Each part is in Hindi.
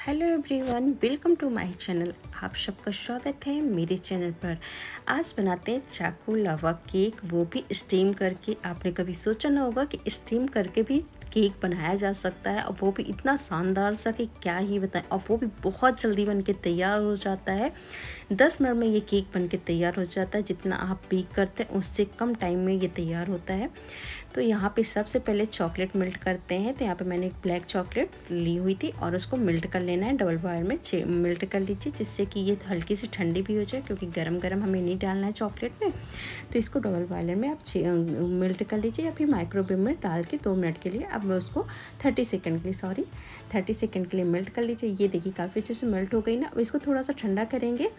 Hello everyone, welcome to my channel. आप सबका स्वागत है मेरे चैनल पर। आज बनाते हैं चाकू लावा केक, वो भी स्टीम करके। आपने कभी सोचा ना होगा कि स्टीम करके भी केक बनाया जा सकता है, और वो भी इतना शानदार सा कि क्या ही बताएं। और वो भी बहुत जल्दी बन के तैयार हो जाता है। 10 मिनट में ये केक बन के तैयार हो जाता है। जितना आप बेक करते हैं उससे कम टाइम में ये तैयार होता है। तो यहाँ पे सबसे पहले चॉकलेट मेल्ट करते हैं। तो यहाँ पे मैंने एक ब्लैक चॉकलेट ली हुई थी और उसको मेल्ट कर लेना है। डबल बॉयल में मेल्ट कर लीजिए, जिससे कि ये हल्की सी ठंडी भी हो जाए, क्योंकि गरम गरम हमें नहीं डालना है चॉकलेट में। तो इसको डबल बॉयलर में आप मेल्ट कर लीजिए, या फिर माइक्रोवेव में डाल के 2 मिनट के लिए अब उसको 30 सेकंड के लिए मेल्ट कर लीजिए। ये देखिए काफ़ी अच्छे से मेल्ट हो गई ना। अब इसको थोड़ा सा ठंडा करेंगे।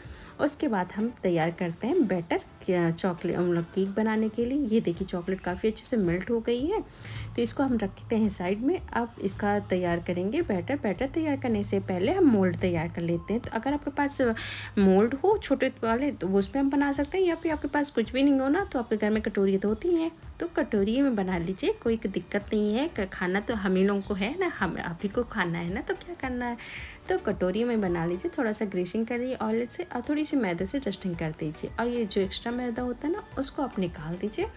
उसके बाद हम तैयार करते हैं बैटर चॉकलेट मतलब केक बनाने के लिए। ये देखिए चॉकलेट काफ़ी अच्छे से मेल्ट हो गई है। तो इसको हम रखते हैं साइड में। अब इसका तैयार करेंगे बैटर तैयार करने से पहले हम मोल्ड तैयार कर लेते हैं। तो अगर आपके पास मोल्ड हो छोटे वाले तो वो उसमें हम बना सकते हैं, या फिर आपके पास कुछ भी नहीं हो ना, तो आपके घर में कटोरी तो होती हैं, तो कटोरी में बना लीजिए। कोई दिक्कत नहीं है। खाना तो हम ही लोगों को है ना, हम आप ही को खाना है ना, तो क्या करना है। तो कटोरी में बना लीजिए। थोड़ा सा ग्रीसिंग करिए ऑयल से, और थोड़ी सी मैदे से डस्टिंग कर दीजिए। और ये जो एक्स्ट्रा मैदा होता है ना, उसको आप निकाल दीजिए।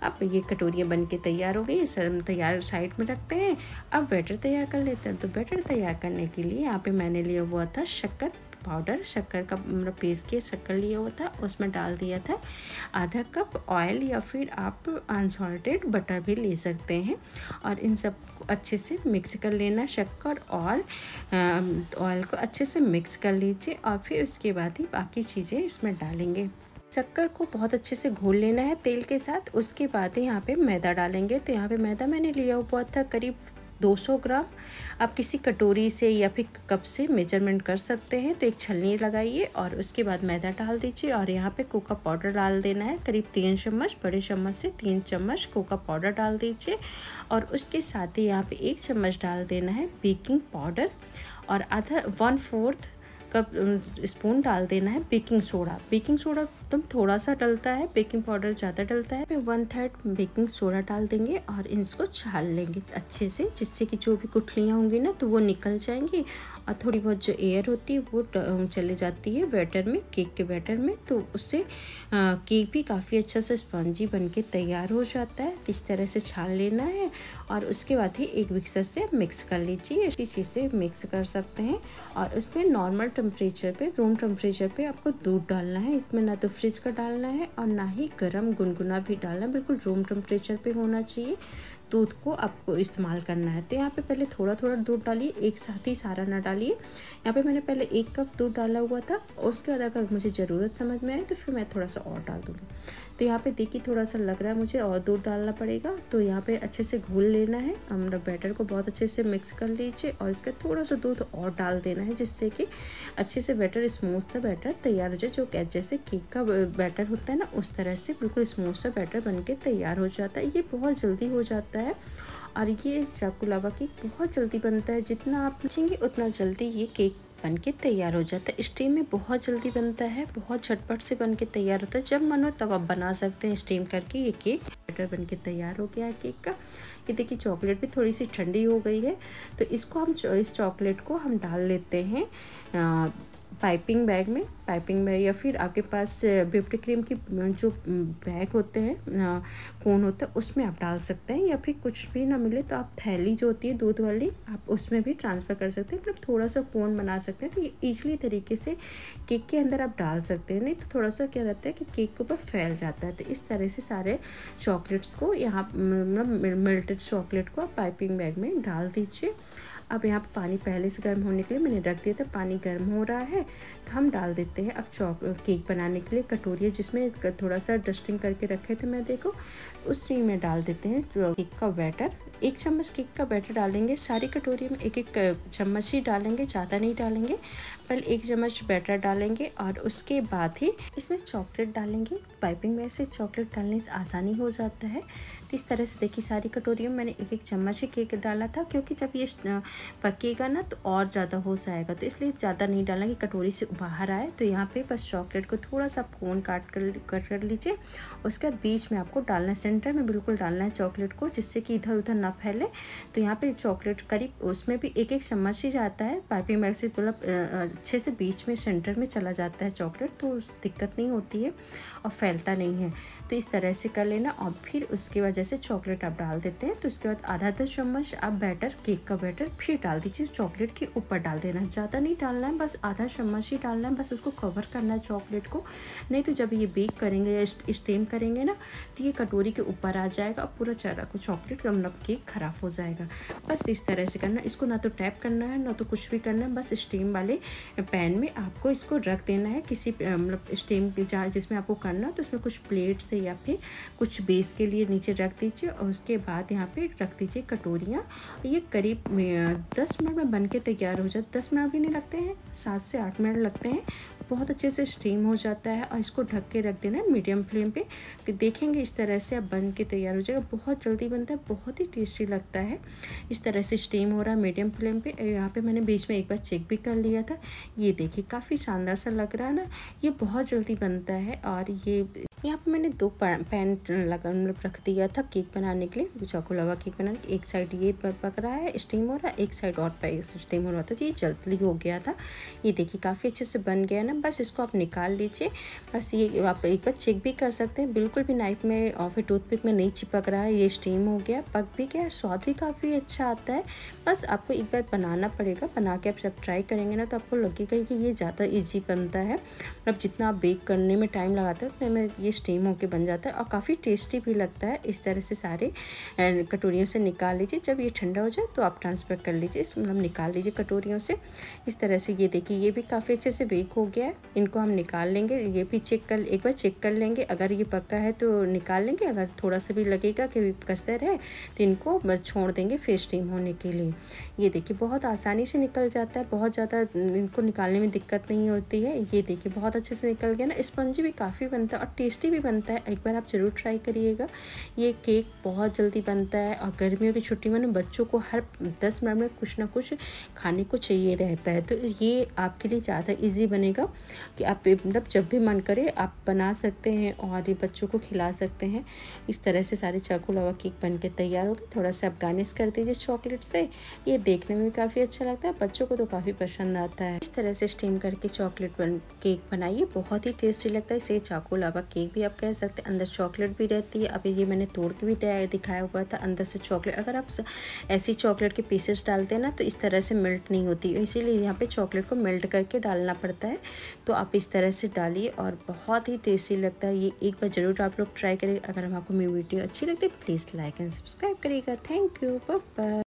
अब ये कटोरियाँ बन के तैयार हो गई। तैयार साइड में रखते हैं। अब बैटर तैयार कर लेते हैं। तो बैटर तैयार करने के लिए यहाँ पे मैंने लिया हुआ था शक्कर पाउडर। शक्कर का मतलब पीस के शक्कर लिया हुआ था, उसमें डाल दिया था आधा कप ऑयल, या फिर आप अनसॉल्टेड बटर भी ले सकते हैं। और इन सब को अच्छे से मिक्स कर लेना। शक्कर और ऑयल को अच्छे से मिक्स कर लीजिए, और फिर उसके बाद ही बाकी चीज़ें इसमें डालेंगे। शक्कर को बहुत अच्छे से घोल लेना है तेल के साथ। उसके बाद यहाँ पे मैदा डालेंगे। तो यहाँ पे मैदा मैंने लिया हुआ था करीब 200 ग्राम। आप किसी कटोरी से या फिर कप से मेजरमेंट कर सकते हैं। तो एक छलनी लगाइए और उसके बाद मैदा डाल दीजिए, और यहाँ पे कोका पाउडर डाल देना है। करीब 3 चम्मच, बड़े चम्मच से 3 चम्मच कोका पाउडर डाल दीजिए। और उसके साथ ही यहाँ पे 1 चम्मच डाल देना है बेकिंग पाउडर, और आधा 1/4 कप स्पून डाल देना है बेकिंग सोडा। बेकिंग सोडा एकदम थोड़ा सा डलता है, बेकिंग पाउडर ज़्यादा डलता है। फिर 1/3 बेकिंग सोडा डाल देंगे और इसको छान लेंगे अच्छे से, जिससे कि जो भी गुठलियाँ होंगी ना तो वो निकल जाएंगी, और थोड़ी बहुत जो एयर होती है वो चले जाती है बैटर में, केक के बैटर में। तो उससे केक भी काफ़ी अच्छा से स्पंजी बन के तैयार हो जाता है। इस तरह से छान लेना है, और उसके बाद ही एक मिक्सर से मिक्स कर लीजिए। इसी चीज़ से मिक्स कर सकते हैं। और उसमें नॉर्मल टेम्परेचर पे, रूम टेम्परेचर पे आपको दूध डालना है। इसमें ना तो फ्रिज का डालना है और ना ही गर्म गुनगुना भी डालना है। बिल्कुल रूम टेम्परेचर पे होना चाहिए दूध को आपको इस्तेमाल करना है। तो यहाँ पे पहले थोड़ा थोड़ा दूध डालिए, एक साथ ही सारा ना डालिए। यहाँ पे मैंने पहले 1 कप दूध डाला हुआ था। उसके बाद अगर मुझे ज़रूरत समझ में आए तो फिर मैं थोड़ा सा और डाल दूँगी। तो यहाँ पे देखिए थोड़ा सा लग रहा है मुझे और दूध डालना पड़ेगा। तो यहाँ पे अच्छे से घोल लेना है। मतलब बैटर को बहुत अच्छे से मिक्स कर लीजिए, और इसका थोड़ा सा दूध और डाल देना है, जिससे कि अच्छे से बैटर, स्मूथ सा बैटर तैयार हो जाए। जो जैसे केक का बैटर होता है ना, उस तरह से बिल्कुल स्मूथ सा बैटर बन के तैयार हो जाता है। ये बहुत जल्दी हो जाता है, और ये चाकू लावा केक बहुत जल्दी बनता है। जितना आप पूछेंगे उतना जल्दी ये केक बन के तैयार हो जाता है। स्टीम में बहुत जल्दी बनता है, बहुत झटपट से बन के तैयार होता है। जब मन हो तब आप बना सकते हैं स्टीम करके। ये केक बैटर बन के तैयार हो गया है केक का। ये देखिए चॉकलेट भी थोड़ी सी ठंडी हो गई है। तो इसको हम, इस चॉकलेट को हम डाल लेते हैं पाइपिंग बैग, या फिर आपके पास व्हिप्ड क्रीम की जो बैग होते हैं, कोन होता है, उसमें आप डाल सकते हैं। या फिर कुछ भी ना मिले तो आप थैली जो होती है दूध वाली, आप उसमें भी ट्रांसफ़र कर सकते हैं। मतलब थोड़ा सा कोन बना सकते हैं। तो ये ईजिली तरीके से केक के अंदर आप डाल सकते हैं। नहीं तो थोड़ा सा क्या रहता है कि केक के ऊपर फैल जाता है। तो इस तरह से सारे चॉकलेट्स को यहाँ, मतलब मेल्टेड चॉकलेट को आप पाइपिंग बैग में डाल दीजिए। अब यहाँ पर पानी पहले से गर्म होने के लिए मैंने रख दिया था। पानी गर्म हो रहा है तो हम डाल देते हैं अब केक बनाने के लिए कटोरियाँ, जिसमें थोड़ा सा डस्टिंग करके रखे थे मैं, देखो उसी में डाल देते हैं जो केक का बैटर। 1 चम्मच केक का बैटर डालेंगे। सारी कटोरी में 1-1 चम्मच ही डालेंगे, ज़्यादा नहीं डालेंगे। पहले 1 चम्मच बैटर डालेंगे, और उसके बाद ही इसमें चॉकलेट डालेंगे। पाइपिंग में से चॉकलेट डालने से आसानी हो जाता है। तो इस तरह से देखिए सारी कटोरियों में मैंने 1-1 चम्मच ही केक डाला था, क्योंकि जब ये पकेगा ना तो और ज़्यादा हो जाएगा, तो इसलिए ज़्यादा नहीं डालना कि कटोरी से बाहर आए। तो यहाँ पे बस चॉकलेट को थोड़ा सा कोन काट कर लीजिए। उसके बाद बीच में आपको डालना है, सेंटर में बिल्कुल डालना है चॉकलेट को, जिससे कि इधर उधर ना फैले। तो यहाँ पे चॉकलेट करीब उसमें भी एक चम्मच ही जाता है, पाइपिंग बैग से मतलब अच्छे से बीच में सेंटर में चला जाता है चॉकलेट, तो दिक्कत नहीं होती है और फैलता नहीं है। तो इस तरह से कर लेना। और फिर उसके बाद जैसे चॉकलेट आप डाल देते हैं तो उसके बाद आधा चम्मच आप बैटर, केक का बैटर फिर डाल दीजिए, चॉकलेट के ऊपर डाल देना। ज़्यादा नहीं डालना है, बस आधा चम्मच ही डालना है, बस उसको कवर करना है चॉकलेट को। नहीं तो जब ये बेक करेंगे या स्टीम करेंगे ना तो ये कटोरी के ऊपर आ जाएगा और पूरा चरा को चॉकलेट मतलब केक ख़राब हो जाएगा। बस इस तरह से करना। इसको ना तो टैप करना है ना तो कुछ भी करना है, बस स्टीम वाले पैन में आपको इसको रख देना है किसी मतलब स्टीम जहाँ जिसमें आपको करना, तो उसमें कुछ प्लेट से या फिर कुछ बेस के लिए नीचे रख दीजिए। और उसके बाद यहाँ पे रख दीजिए कटोरियाँ। ये करीब 10 मिनट में बन के तैयार हो जाता है। 10 मिनट भी नहीं लगते हैं, 7 से 8 मिनट लगते हैं। बहुत अच्छे से स्टीम हो जाता है। और इसको ढक के रख देना है मीडियम फ्लेम पे, कि देखेंगे इस तरह से अब बन के तैयार हो जाएगा। बहुत जल्दी बनता है, बहुत ही टेस्टी लगता है। इस तरह से स्टीम हो रहा है मीडियम फ्लेम पे। यहाँ पे मैंने बीच में एक बार चेक भी कर लिया था। ये देखिए काफ़ी शानदार सा लग रहा है ना, ये बहुत जल्दी बनता है। और ये यहाँ पे मैंने 2 पैन लगा मतलब रख दिया था केक बनाने के लिए, चॉको लावा केक बनाने के। एक साइड ये पक रहा है, स्टीम हो रहा है, एक साइड और स्टीम हो रहा था। ये जल्दी हो गया था। ये देखिए काफ़ी अच्छे से बन गया ना। बस इसको आप निकाल लीजिए। बस ये आप एक बार चेक भी कर सकते हैं, बिल्कुल भी नाइफ में और फिर टूथपिक में नहीं चिपक रहा है। ये स्टीम हो गया, पक भी गया, स्वाद भी काफ़ी अच्छा आता है। बस आपको एक बार बनाना पड़ेगा, बना के आप जब ट्राई करेंगे ना तो आपको लगेगा कि ये ज़्यादा ईजी बनता है। मतलब जितना आप बेक करने में टाइम लगाते हैं उतने में ये स्टीम होके बन जाता है और काफ़ी टेस्टी भी लगता है। इस तरह से सारे कटोरियों से निकाल लीजिए। जब ये ठंडा हो जाए तो आप ट्रांसफ़र कर लीजिए, मतलब निकाल लीजिए कटोरियों से। इस तरह से ये देखिए ये भी काफ़ी अच्छे से बेक हो गया है। इनको हम निकाल लेंगे। ये भी एक बार चेक कर लेंगे, अगर ये पक्का है तो निकाल लेंगे, अगर थोड़ा सा भी लगेगा कि कसर है तो इनको छोड़ देंगे फिर स्टीम होने के लिए। ये देखिए बहुत आसानी से निकल जाता है, बहुत ज़्यादा इनको निकालने में दिक्कत नहीं होती है। ये देखिए बहुत अच्छे से निकल गया ना। स्पंजी भी काफ़ी बनता है और टेस्टी भी बनता है। एक बार आप ज़रूर ट्राई करिएगा। ये केक बहुत जल्दी बनता है और गर्मियों की छुट्टी में ना बच्चों को हर 10 मिनट में कुछ ना कुछ खाने को चाहिए रहता है। तो ये आपके लिए ज़्यादा इजी बनेगा कि आप मतलब जब भी मन करे आप बना सकते हैं और ये बच्चों को खिला सकते हैं। इस तरह से सारे चॉको लावा केक बन के तैयार हो गए। थोड़ा सा आप गार्निश कर दीजिए चॉकलेट से। ये देखने में भी काफ़ी अच्छा लगता है, बच्चों को तो काफ़ी पसंद आता है। इस तरह से स्टीम करके चॉकलेट केक बनाइए, बहुत ही टेस्टी लगता है। इसे चॉको लावा केक भी आप कह सकते हैं। अंदर चॉकलेट भी रहती है। अभी ये मैंने तोड़ के भी दिखाया हुआ था अंदर से चॉकलेट। अगर आप ऐसी चॉकलेट के पीसेस डालते हैं ना तो इस तरह से मेल्ट नहीं होती, इसीलिए यहाँ पे चॉकलेट को मेल्ट करके डालना पड़ता है। तो आप इस तरह से डालिए और बहुत ही टेस्टी लगता है। ये एक बार ज़रूर आप लोग ट्राई करिए। अगर आपको मेरी वीडियो अच्छी लगती है प्लीज़ लाइक एंड सब्सक्राइब करिएगा। Thank you, bye bye.